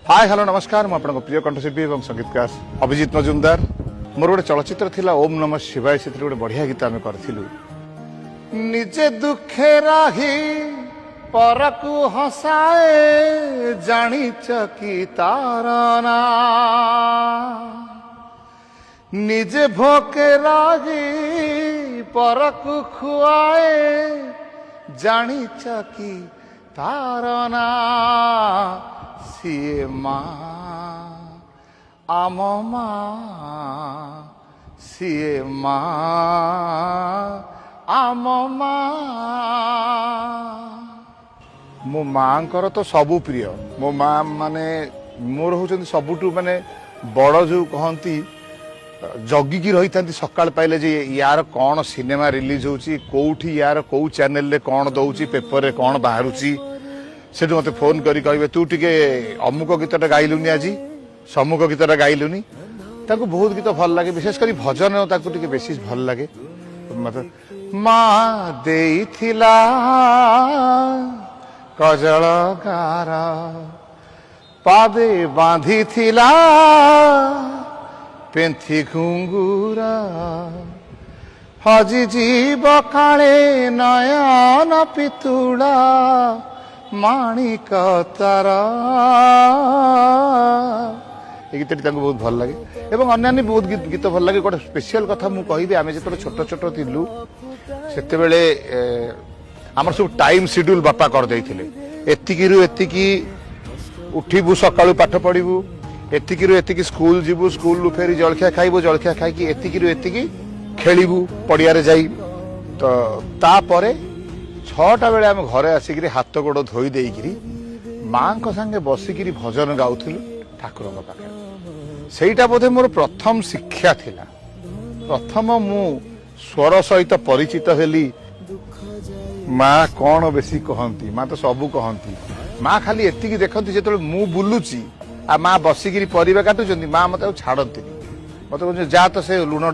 hi hello नमस्कार मु आपन प्रिय कंठशिल्पी और संगीतकार अभिजीत मजुमदार मोर गोटे चलचित्र थिला ओम नमः शिवाय से गोटे बढ़िया गीत आम करूँ निजे दुखे राही परकु हसाए जानिच कि तारना निजे भोके राही परकु खुआए जानिच कि तारना सिए माँ आम माँ सिए माँ आम माँ मो माँ तो सबु प्रिय मो माँ माने मोर होचंती सबुठु माने बड़ जो कहती जगिकी रही था सकाल पाइले जे यार कौन सिनेमा रिलीज होची कोठी यार कौ चैनल रे कौन दउची पेपर रे कौन बाहरुची से मत फोन करी कहबे तू टिके अमुक गीतटा गाइलुनी आज सम्मुख गीतटा गाइलुनी ताको बहुत गीत भल लगे विशेष करी भजन ताको टिके बेसी भल लगे मत माँ देइथिला कजल गार पादे बांधी थिला पेंथी घुंगुरा हजी जीव काले नयन पितुड़ा माणिक तारा गीत बहुत भल लगे एवं अन्य बहुत गीत भल लगे गोटे स्पेशल कथा मु कहि आमे जत छोट छोट थिलु सेते बेले आमर सब टाइम शेड्यूल बापा कर देइथिले एतिकी एतिकी उठिबु सकाळु पाठ पढिबु एतिकी एतिकी स्कूल जीवु स्कूल रु फेरी जलखिया खाइबु जलखिया खाइकी एतिकी एतिकी खेलिबु पड़िया रे जाई तो ता परे 6टा बेले आम घरे आसिक हाथ गोड़ धोई देकिरी माँ संगे बसिकी भजन गाउथिलु ठाकुर पाखे सेटा बोधे मोर प्रथम शिक्षा थिला प्रथम मु स्वर सहित परिचित हेली माँ कौन बेसी कहती माँ तो सबू कहती माँ खाली एतिकी देखती जो मु बुलुची आ माँ बसिकी परिवा काटुचंती माँ मत छाड़ती मत जा तो से लुण